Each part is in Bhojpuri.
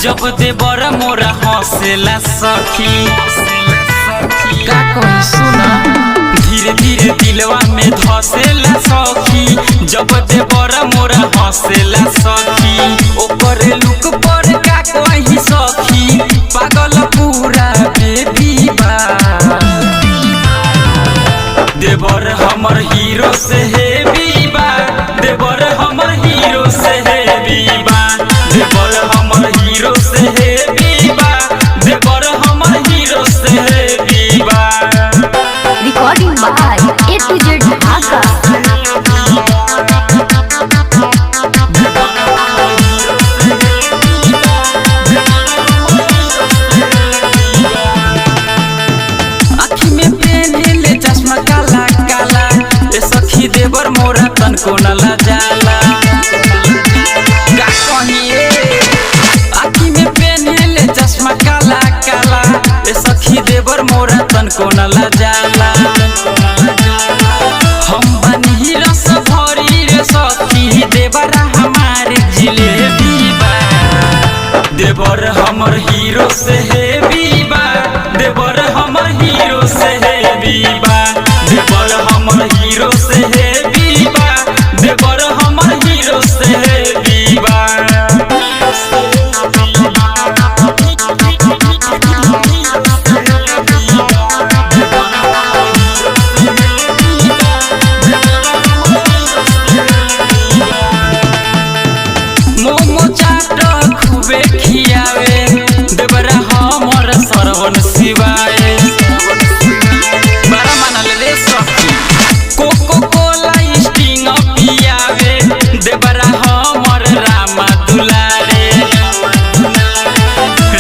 जब देवर मोरा हंसेला सखी का कही सुना धीरे धीरे दिलवा में धसेला सखी जब देवर मोरा हंसेला सखी ओकर लुक पर का कही सखी पागल पूरा बेबी बा देवर हमर हीरो से हेवी बा देवर हमर हीरो से हेवी बा देवर हमर हीरो से हेवी बा देवर हमर हीरो से हेवी बा। Recording by A to Z Dhaka. आँखी में पहनले चश्मा काला काला ए सखी देवर मोरा तनको न लजाला का कहिए आँखी में पहनले चश्मा काला काला ए सखी देवर मोरा तनको न लजाला हम बनी रस भरी रे सखी देवरा हमारे जिलेबी बा देवर हमर हीरो से हेवी बा देवर हमर हीरो से हेवी बा देवर हमर हीरो से हेवी बा देवर हमर हीरो से हेवी बा। मोमो चाट खूबे खियावे देवरा हमर सरवन शिवाए बड़ा मानल रे सखी कोको कोला स्टिंग पियावे देवरा हमर रामा दुलारे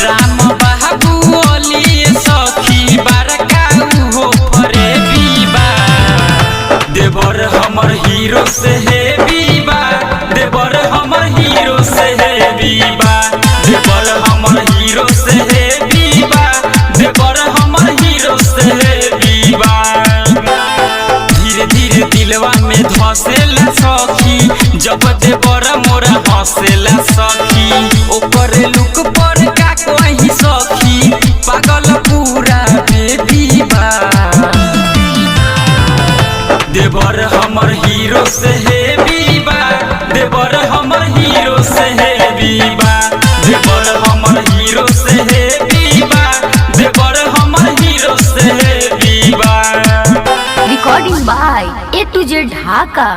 राम बाबू ओली सखी बड़का हो फरे बीबा देवर हमर हीरो से हेवी बा देवर हमर हीरो से हेवी बा देवर हमर हीरो से हेवी बा देवर हमर हीरो से हेवी बा धीरे धीरे दिलवा में धसेला सखी जब देवर मोरा हंसेला सखी ओकर लुक पर का कही सखी पागल पूरा बेबी बा देवर हमर हीरो से हेवी बा देवर हमर हीरो से हेवी बा देवर हमर हीरो से हेवी बा देवर हमर हीरो से हेवी बा। Recording by A to Z Dhaka.